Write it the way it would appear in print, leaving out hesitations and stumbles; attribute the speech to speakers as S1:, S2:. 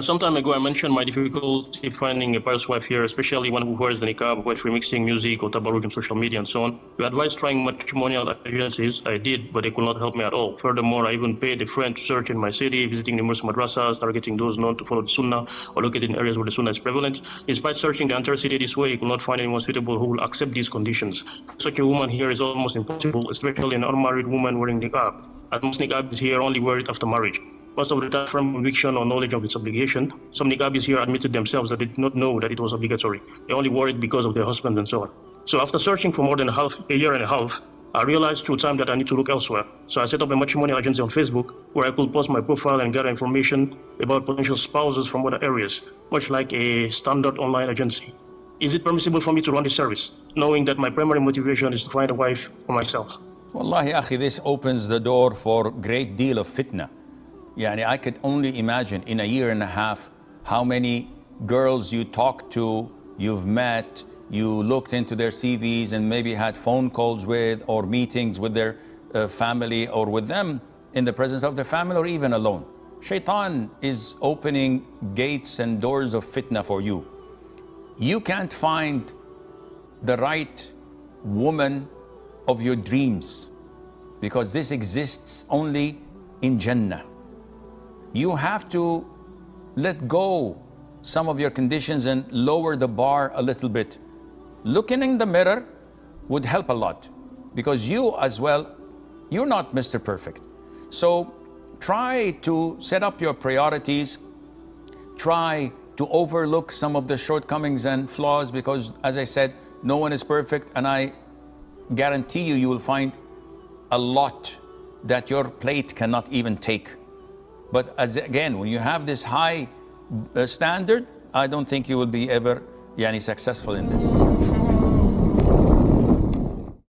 S1: Some time ago, I mentioned my difficulty finding a pious wife here, especially one who wears the niqab, avoids remixing music or tabarruj on social media and so on. You advised trying matrimonial agencies. I did, but they could not help me at all. Furthermore, I even paid a friend to search in my city, visiting numerous madrasas, targeting those known to follow the sunnah or located in areas where the sunnah is prevalent. Despite searching the entire city this way, he could not find anyone suitable who will accept these conditions. Such a woman here is almost impossible, especially an unmarried woman wearing niqab. As most niqabis here only wear it after marriage. Most of the time, from conviction or knowledge of its obligation. Some niqabis here admitted themselves that they did not know that it was obligatory. They only wore it because of their husband and so on. So after searching for more than a year and a half, I realized through time that I need to look elsewhere. So I set up a matrimonial agency on Facebook where I could post my profile and gather information about potential spouses from other areas, much like a standard online agency. Is it permissible for me to run this service, knowing that my primary motivation is to find a wife for myself?
S2: Wallahi, akhi, this opens the door for a great deal of fitna. Yani, I could only imagine in a year and a half how many girls you talked to, you've met, you looked into their CVs and maybe had phone calls with or meetings with their family or with them in the presence of their family or even alone. Shaitan is opening gates and doors of fitna for you. You can't find the right woman of your dreams because this exists only in Jannah. You have to let go some of your conditions and lower the bar a little bit. Looking in the mirror would help a lot because you as well, you're not Mr. Perfect. So try to set up your priorities. Try to overlook some of the shortcomings and flaws because, as I said, no one is perfect, and I guarantee you, you will find a lot that your plate cannot even take. But again, when you have this high standard, I don't think you will be ever successful in this.